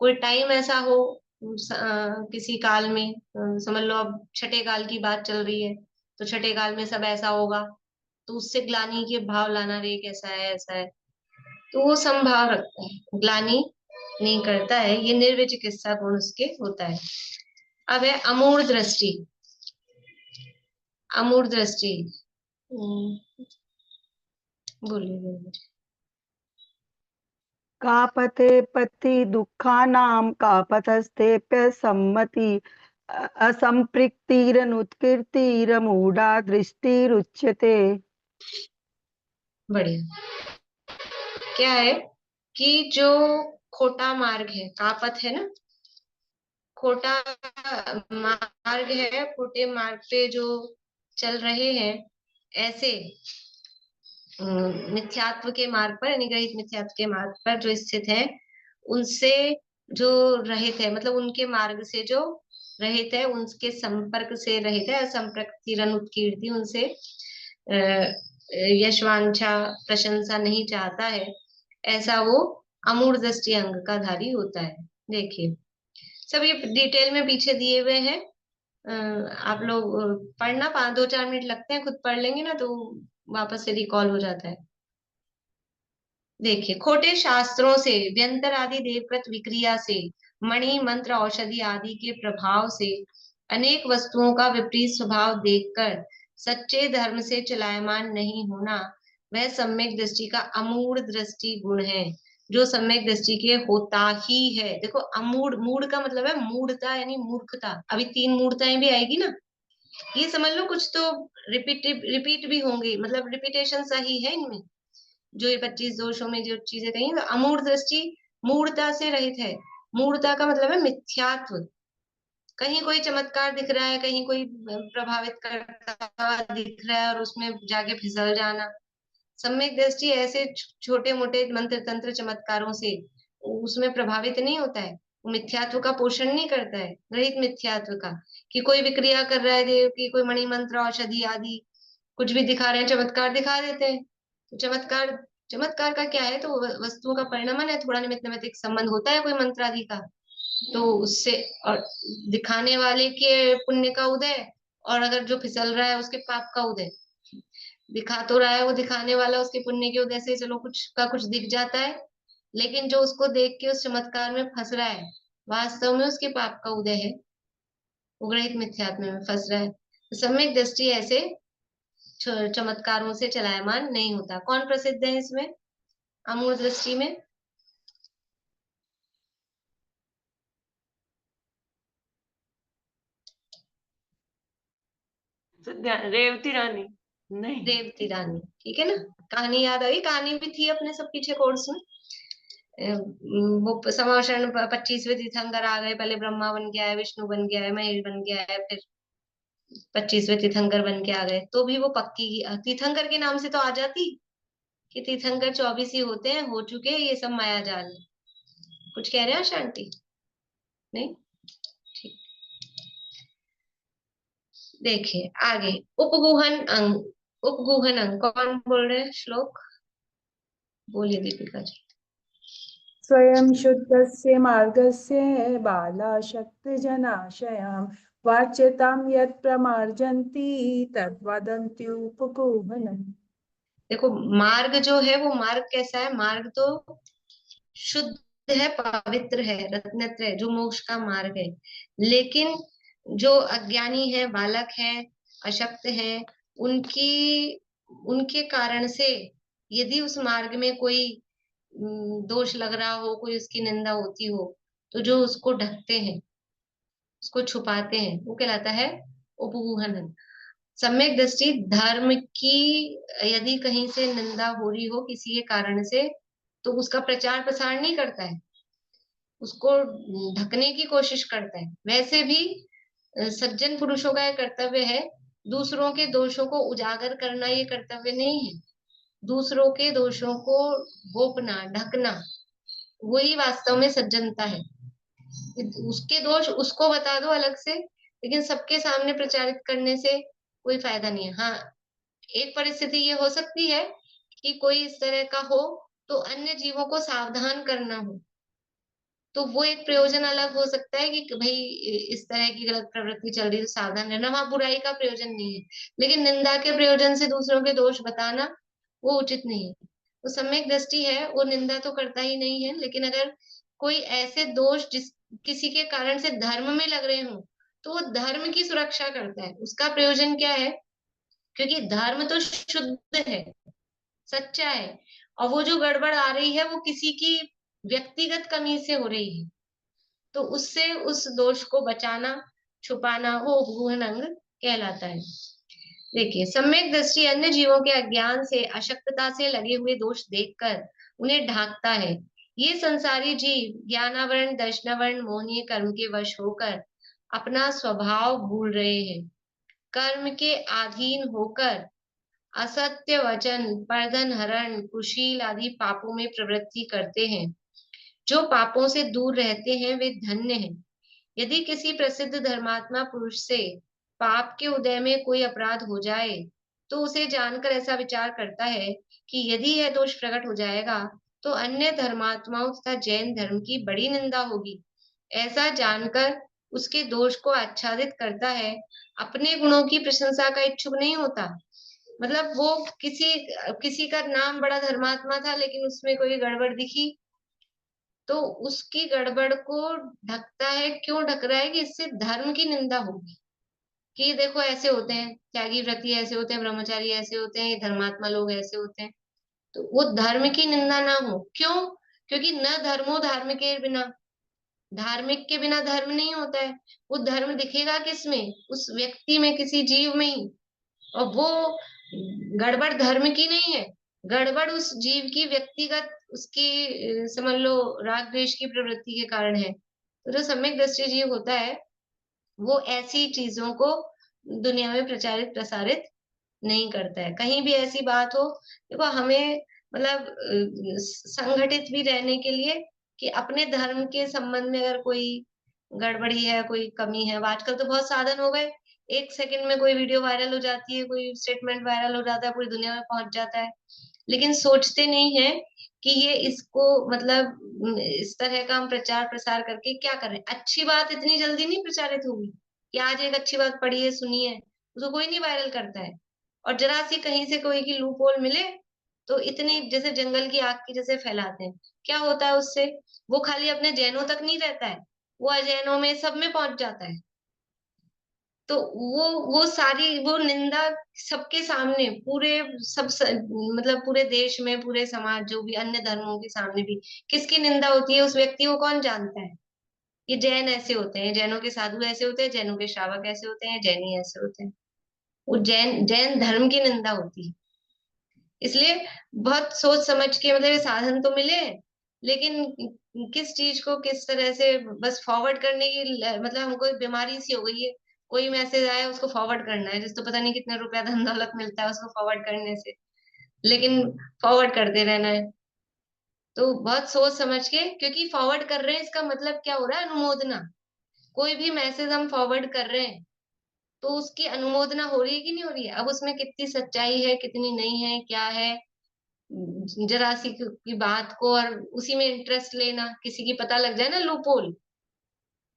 A: कोई टाइम ऐसा हो, किसी काल में, समझ लो अब छठे काल की बात चल रही है, तो छठे काल में सब ऐसा होगा, तो उससे ग्लानि के भाव लाना, रे कैसा है, ऐसा है, तो वो समभाव रखता है, ग्लानि नहीं करता है। ये निर्विचिकित्सा गुण उसके होता है। अब है अमूढ़ दृष्टि। अमूढ़ दृष्टि, बोलिए।
D: कापते पति दुःखानां कापतस्तेऽप्य सम्मति असंपृक्तिरनुत्कीर्तिरमूढा दृष्टिरुच्यते।
A: बढ़िया। क्या है कि जो खोटा मार्ग है, कापत है ना, खोटा मार्ग है, खोटे मार्ग पे जो चल रहे हैं, ऐसे मिथ्यात्व के मार्ग पर, निगृहित मिथ्यात्व के मार्ग पर जो स्थित है, उनसे जो रहित है, मतलब उनके मार्ग से जो रहित है, उनके संपर्क से रहित है, असंप्रक्तिरन उत्कीर्ति, उनसे यशवांछा, प्रशंसा नहीं चाहता है, ऐसा वो अमूढ़ दृष्टि अंग का धारी होता है। देखिए, सब ये डिटेल में पीछे दिए हुए हैं, आप लोग पढ़ना, 2-4 मिनट लगते हैं, खुद पढ़ लेंगे ना तो वापस से रिकॉल हो जाता है। देखिए, खोटे शास्त्रों से, व्यंतर आदि देवकृत विक्रिया से, मणि मंत्र औषधि आदि के प्रभाव से, अनेक वस्तुओं का विपरीत स्वभाव देखकर सच्चे धर्म से चलायमान नहीं होना, वह सम्यक दृष्टि का अमूढ़ दृष्टि गुण है, जो सम्यक दृष्टि के होता ही है। देखो, अमूढ़, मूढ़ का मतलब है मूढ़ता, यानी मूर्खता। अभी 3 मूर्ताएं भी आएगी ना, ये समझ लो, कुछ तो रिपीट भी होंगे, मतलब रिपीटेशन सही है इनमें, जो ये 25 दोषों में जो चीजें कही। तो अमूढ़ दृष्टि मूढ़ता से रहित है। मूढ़ता का मतलब है मिथ्यात्व। कहीं कोई चमत्कार दिख रहा है, कहीं कोई प्रभावित करता हुआ दिख रहा है, और उसमें जाके फिसल जाना। सम्यक दृष्टि ऐसे छोटे मोटे मंत्र तंत्र चमत्कारों से उसमें प्रभावित नहीं होता है, वो मिथ्यात्व का पोषण नहीं करता है, रहित मिथ्यात्व का, कि कोई विक्रिया कर रहा है देव की, कोई मणि मंत्र औषधि आदि कुछ भी दिखा रहे हैं, चमत्कार दिखा देते हैं। तो चमत्कार, चमत्कार का क्या है, तो वस्तुओं का परिणमन है, थोड़ा निमित्त नैमित्तिक संबंध होता है कोई मंत्र आदि का, तो उससे, और दिखाने वाले के पुण्य का उदय, और अगर जो फिसल रहा है उसके पाप का उदय। दिखा तो रहा है वो दिखाने वाला, उसके पुण्य के उदय से चलो कुछ का कुछ दिख जाता है, लेकिन जो उसको देख के उस चमत्कार में फंस रहा है, वास्तव में उसके पाप का उदय है, उग्रहित मिथ्यात्व में फंस रहा है। तो सम्यक दृष्टि ऐसे चमत्कारों से चलायमान नहीं होता। कौन प्रसिद्ध है इसमें, अमूढ़ दृष्टि में?
E: रेवती रानी। नहीं,
A: रेवती रानी, ठीक है ना। कहानी याद आई, कहानी भी थी अपने सब पीछे कोर्स में। वो समावरण 25वें तीर्थंकर आ गए, पहले ब्रह्मा बन के आए, विष्णु बन के आए, महेश बन के आए, फिर 25वें तीर्थंकर बन के आ गए, तो भी वो पक्की तीर्थंकर के नाम से तो आ जाती कि तीर्थंकर 24 ही होते हैं, हो चुके, ये सब माया जाल है। कुछ कह रहे हैं शांति? नहीं, ठीक। देखिए आगे, उपगुहन अंग। उपगुहन अंग कौन बोल रहे हैं? श्लोक बोलिए दीपिका जी।
F: स्वयं शुद्धस्य मार्गस्य बालाशक्तजनाशयां वाच्यतां यत् प्रमार्जन्ति तद्वदन्ति उपगुह्मनम्।
A: देखो, मार्ग जो है वो मार्ग कैसा है? मार्ग तो शुद्ध है, पवित्र है, रत्नत्र है, जो मोक्ष का मार्ग है, लेकिन जो अज्ञानी है, बालक है, अशक्त है, उनकी उनके कारण से यदि उस मार्ग में कोई दोष लग रहा हो, कोई उसकी निंदा होती हो, तो जो उसको ढकते हैं, उसको छुपाते हैं, वो कहलाता है उपगूहन। सम्यक दृष्टि धर्म की यदि कहीं से निंदा हो रही हो किसी के कारण से, तो उसका प्रचार प्रसार नहीं करता है, उसको ढकने की कोशिश करता है। वैसे भी सज्जन पुरुषों का यह कर्तव्य है, दूसरों के दोषों को उजागर करना ये कर्तव्य नहीं है। दूसरों के दोषों को गोपना, ढकना, वही वास्तव में सज्जनता है। उसके दोष उसको बता दो अलग से, लेकिन सबके सामने प्रचारित करने से कोई फायदा नहीं है। हाँ, एक परिस्थिति ये हो सकती है कि कोई इस तरह का हो तो अन्य जीवों को सावधान करना हो, तो वो एक प्रयोजन अलग हो सकता है कि भाई इस तरह की गलत प्रवृत्ति चल रही है तो सावधान रहना, वहां बुराई का प्रयोजन नहीं है। लेकिन निंदा के प्रयोजन से दूसरों के दोष बताना वो उचित नहीं है। तो सम्यक दृष्टि है वो निंदा तो करता ही नहीं है, लेकिन अगर कोई ऐसे दोष जिस किसी के कारण से धर्म में लग रहे हो, तो वो धर्म की सुरक्षा करता है। उसका प्रयोजन क्या है? क्योंकि धर्म तो शुद्ध है, सच्चा है, और वो जो गड़बड़ आ रही है वो किसी की व्यक्तिगत कमी से हो रही है, तो उससे उस दोष को बचाना, छुपाना, वो उपगूहन अंग कहलाता है। देखिए, सम्यक दृष्टि अन्य जीवों के अज्ञान से, अशक्तता से लगे हुए दोष देखकर उन्हें ढांकता है। ये संसारी जीव ज्ञानावरण, दर्शनावरण, मोहनीय कर्म के वश होकर अपना स्वभाव भूल रहे हैं। कर्म के अधीन होकर असत्य वचन, पर्दन हरण, कुशील आदि पापों में प्रवृत्ति करते हैं। जो पापों से दूर रहते हैं वे धन्य हैं। यदि किसी प्रसिद्ध धर्मात्मा पुरुष से पाप के उदय में कोई अपराध हो जाए, तो उसे जानकर ऐसा विचार करता है कि यदि यह दोष प्रकट हो जाएगा तो अन्य धर्मात्माओं तथा जैन धर्म की बड़ी निंदा होगी। ऐसा जानकर उसके दोष को आच्छादित करता है, अपने गुणों की प्रशंसा का इच्छुक नहीं होता। मतलब वो किसी किसी का नाम बड़ा धर्मात्मा था, लेकिन उसमें कोई गड़बड़ दिखी तो उसकी गड़बड़ को ढकता है। क्यों ढक रहा है? कि इससे धर्म की निंदा होगी, कि देखो ऐसे होते हैं, त्यागी व्रती ऐसे होते हैं, ब्रह्मचारी ऐसे होते हैं, ये धर्मात्मा लोग ऐसे होते हैं। तो वो धर्म की निंदा ना हो। क्यों? क्योंकि न धर्मो धर्म के बिना, धार्मिक के बिना धर्म नहीं होता है। वो धर्म दिखेगा किसमें? उस व्यक्ति में, किसी जीव में ही। और वो गड़बड़ धर्म की नहीं है, गड़बड़ उस जीव की व्यक्तिगत, उसकी समझ लो राग द्वेष की प्रवृत्ति के कारण है। तो जो सम्यक दृष्टि जीव होता है वो ऐसी चीजों को दुनिया में प्रचारित प्रसारित नहीं करता है। कहीं भी ऐसी बात हो, देखो हमें मतलब संगठित भी रहने के लिए कि अपने धर्म के संबंध में अगर कोई गड़बड़ी है, कोई कमी है, आजकल तो बहुत साधन हो गए, एक सेकंड में कोई वीडियो वायरल हो जाती है, कोई स्टेटमेंट वायरल हो जाता है, पूरी दुनिया में पहुंच जाता है। लेकिन सोचते नहीं है कि ये इसको मतलब इस तरह का हम प्रचार प्रसार करके क्या कर रहे हैं। अच्छी बात इतनी जल्दी नहीं प्रचारित होगी कि आज एक अच्छी बात पढ़ी है, सुनी है, उसको कोई नहीं वायरल करता है। और जरा सी कहीं से कोई की लूप होल मिले तो इतनी जैसे जंगल की आग की जैसे फैलाते हैं। क्या होता है उससे? वो खाली अपने जैनों तक नहीं रहता है, वो अजैनों में सब में पहुंच जाता है। तो वो सारी वो निंदा सबके सामने, पूरे मतलब पूरे देश में, पूरे समाज, जो भी अन्य धर्मों के सामने भी किसकी निंदा होती है, उस व्यक्ति को कौन जानता है? ये जैन ऐसे होते हैं, जैनों के साधु ऐसे होते हैं, जैनों के श्रावक ऐसे होते हैं, जैनी ऐसे होते हैं। वो जैन जैन धर्म की निंदा होती है। इसलिए बहुत सोच समझ के, मतलब ये साधन तो मिले, लेकिन किस चीज को किस तरह से बस फॉरवर्ड करने की मतलब हमको बीमारी सी हो गई है। कोई मैसेज आया उसको फॉरवर्ड करना है, जिसको पता नहीं कितने रुपया धन दौलत मिलता है उसको फॉरवर्ड करने से, लेकिन फॉरवर्ड करते रहना है। तो बहुत सोच समझ के, क्योंकि फॉरवर्ड कर रहे हैं इसका मतलब क्या हो रहा है? अनुमोदना। कोई भी मैसेज हम फॉरवर्ड कर रहे हैं तो उसकी अनुमोदना हो रही है कि नहीं हो रही है? अब उसमें कितनी सच्चाई है, कितनी नहीं है, क्या है, जरा सी की बात को और उसी में इंटरेस्ट लेना, किसी की पता लग जाए ना लूपहोल,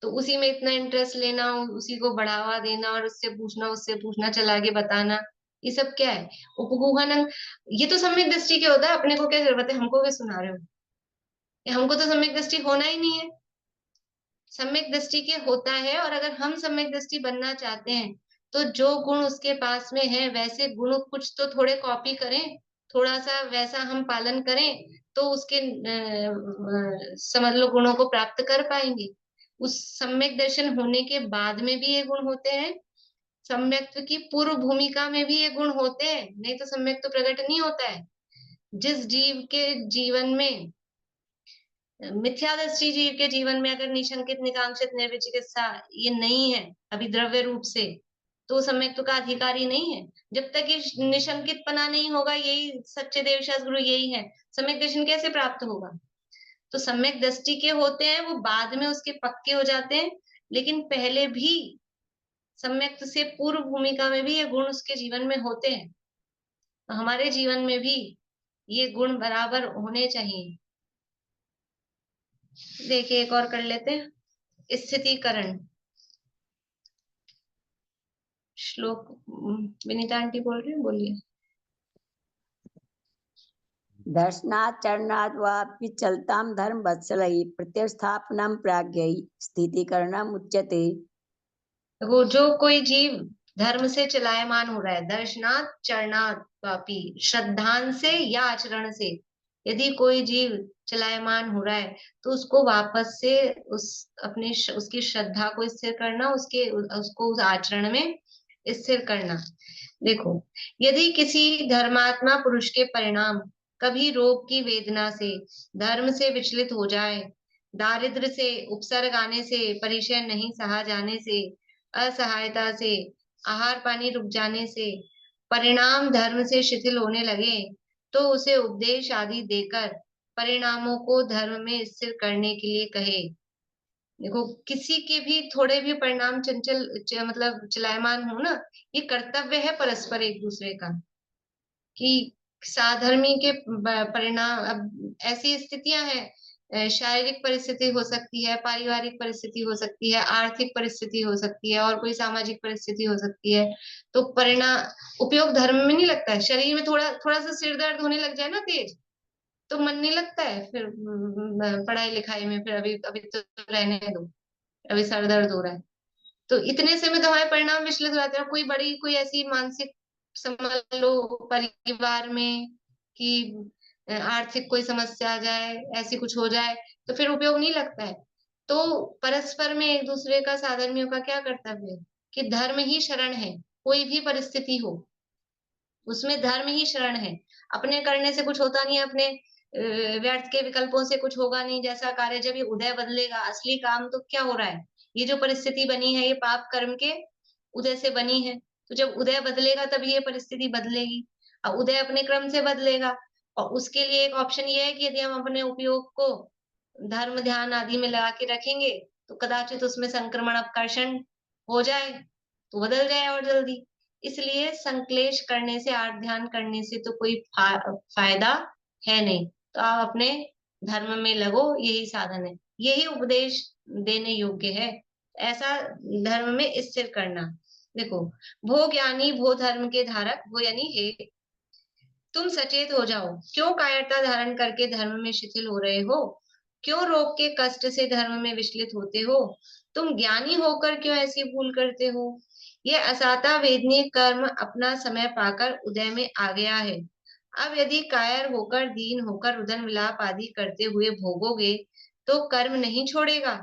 A: तो उसी में इतना इंटरेस्ट लेना, उसी को बढ़ावा देना और उससे पूछना, चला के बताना, ये सब क्या है? उपगूहन। ये तो सम्यक दृष्टि के होता है, अपने को क्या जरूरत है, हमको क्या सुना रहे हो? हमको तो सम्यक दृष्टि होना ही नहीं है। सम्यक दृष्टि के होता है, और अगर हम सम्यक दृष्टि बनना चाहते हैं तो जो गुण उसके पास में है वैसे गुण कुछ तो थोड़े कॉपी करें, थोड़ा सा वैसा हम पालन करें, तो उसके समझ लो गुणों को प्राप्त कर पाएंगे। उस सम्यक दर्शन होने के बाद में भी ये गुण होते हैं, सम्यक्त्व की पूर्व भूमिका में भी ये गुण होते हैं, नहीं तो सम्यक तो प्रकट नहीं होता है। जिस जीव के जीवन में, मिथ्यादृष्टि जीव के जीवन में अगर निशंकित निकांक्षित निर्विचिकित्सा ये नहीं है अभी द्रव्य रूप से, तो सम्यक्त्व का अधिकारी नहीं है। जब तक ये निशंकित पना नहीं होगा, यही सच्चे देव शास्त्र गुरु यही है, सम्यक दर्शन कैसे प्राप्त होगा? तो सम्यक दृष्टि के होते हैं, वो बाद में उसके पक्के हो जाते हैं, लेकिन पहले भी सम्यक से पूर्व भूमिका में भी ये गुण उसके जीवन में होते हैं। तो हमारे जीवन में भी ये गुण बराबर होने चाहिए। देखिए एक और कर लेते हैं, स्थितिकरण। श्लोक विनीता आंटी बोल रही है, बोलिए।
C: दर्शनात् चरणात् वापि चलतां धर्म वत्सलै प्रत्यस्थापनम प्राज्ञै स्थितिकरणम उच्यते।
A: वो जो कोई जीव धर्म से चलायमान हो रहा है, दर्शनात् चरणात् वापि, श्रद्धान से या आचरण से, यदि कोई जीव चलायमान हो रहा है तो उसको वापस से उसकी श्रद्धा को स्थिर करना, उसको उस आचरण में स्थिर करना। देखो, यदि किसी धर्मात्मा पुरुष के परिणाम कभी रोग की वेदना से, धर्म से विचलित हो जाए, दारिद्र से, उपसर्ग आने से, परिचय नहीं सहा जाने से, असहायता से, आहार पानी रुक जाने से, परिणाम धर्म से शिथिल होने लगे, तो उसे उपदेश आदि देकर परिणामों को धर्म में स्थिर करने के लिए कहे। देखो, किसी के भी थोड़े भी परिणाम मतलब चलायमान हो ना, ये कर्तव्य है परस्पर एक दूसरे का, कि साधर्मी के परिणाम, अब ऐसी स्थितियां हैं, शारीरिक परिस्थिति हो सकती है, पारिवारिक परिस्थिति हो सकती है, आर्थिक परिस्थिति हो सकती है, और कोई सामाजिक परिस्थिति हो सकती है, तो परिणाम उपयोग धर्म में नहीं लगता है। शरीर में थोड़ा थोड़ा सा सिर दर्द होने लग जाए ना तेज, तो मन नहीं लगता है फिर पढ़ाई लिखाई में, फिर अभी अभी तो रहने दो, अभी सर दर्द हो रहा है, तो इतने से में तो हमारे परिणाम विचलित हो जाते हैं। कोई बड़ी कोई ऐसी मानसिक, समझ लो परिवार में कि आर्थिक कोई समस्या आ जाए, ऐसी कुछ हो जाए, तो फिर उपयोग नहीं लगता है। तो परस्पर में एक दूसरे का, साधर्मियों का क्या कर्तव्य है कि धर्म ही शरण है, कोई भी परिस्थिति हो उसमें धर्म ही शरण है। अपने करने से कुछ होता नहीं है, अपने व्यर्थ के विकल्पों से कुछ होगा नहीं। जैसा कार्य, जब ये उदय बदलेगा, असली काम तो क्या हो रहा है, ये जो परिस्थिति बनी है ये पाप कर्म के उदय से बनी है, तो जब उदय बदलेगा तब ये परिस्थिति बदलेगी। और उदय अपने क्रम से बदलेगा, और उसके लिए एक ऑप्शन ये है कि यदि हम अपने उपयोग को धर्म ध्यान आदि में लगा के रखेंगे तो कदाचित उसमें संक्रमण अपकर्षण हो जाए तो बदल जाए और जल्दी। इसलिए संक्लेश करने से, आर्थ ध्यान करने से तो कोई फायदा है नहीं। तो आप अपने धर्म में लगो, यही साधन है, यही उपदेश देने योग्य है, ऐसा धर्म में स्थिर करना। देखो, भो ज्ञानी भो धर्म के धारक, भो यानी हे, तुम सचेत हो जाओ, क्यों कायरता धारण करके धर्म में शिथिल हो रहे हो, क्यों रोग के कष्ट से धर्म में विचलित होते हो, तुम ज्ञानी होकर क्यों ऐसी भूल करते हो। यह असाता वेदनीय कर्म अपना समय पाकर उदय में आ गया है। अब यदि कायर होकर, दीन होकर रुदन विलाप आदि करते हुए भोगोगे तो कर्म नहीं छोड़ेगा।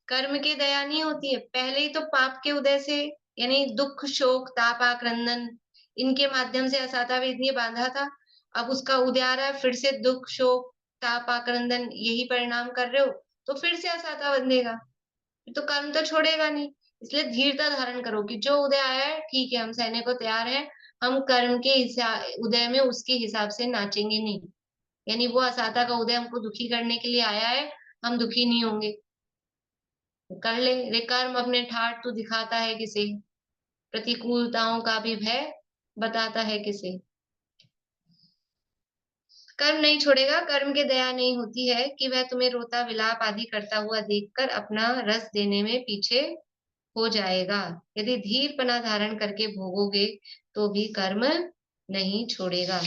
A: कर्म की दया नहीं होती है, पहले ही तो पाप के उदय से, यानी दुख शोक ताप आक्रंदन, इनके माध्यम से असाता वेदनीय बांधा था। अब उसका उदय आ रहा है, फिर से दुख शोक ताप आक्रंदन यही परिणाम कर रहे हो, तो फिर से असाता बंधेगा, तो कर्म तो छोड़ेगा नहीं। इसलिए धीरता धारण करो कि जो उदय आया है ठीक है, हम सहने को तैयार हैं, हम कर्म के उदय में उसके हिसाब से नाचेंगे नहीं, यानी वो असाता का उदय हमको दुखी करने के लिए आया है, हम दुखी नहीं होंगे, कर ले रे कर्म अपने ठाट तू दिखाता है किसे, प्रतिकूलताओं का भी भय बताता है किसे। कर्म नहीं छोड़ेगा, कर्म के दया नहीं होती है कि वह तुम्हें रोता विलाप आदि करता हुआ देखकर अपना रस देने में पीछे हो जाएगा। यदि धीरपना धारण करके भोगोगे तो भी कर्म नहीं छोड़ेगा।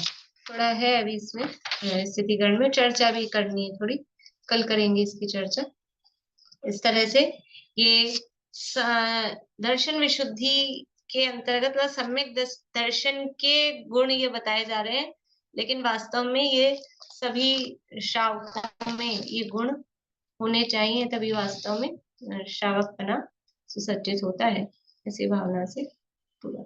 A: थोड़ा है अभी इसमें स्थितिकरण में चर्चा भी करनी है थोड़ी, कल करेंगे इसकी चर्चा। इस तरह से ये दर्शन विशुद्धि के अंतर्गत मतलब सम्यक दर्शन के गुण ये बताए जा रहे हैं, लेकिन वास्तव में ये सभी श्रावकों में ये गुण होने चाहिए, तभी वास्तव में श्रावकपना सुसज्जित होता है। इसी भावना से पूरा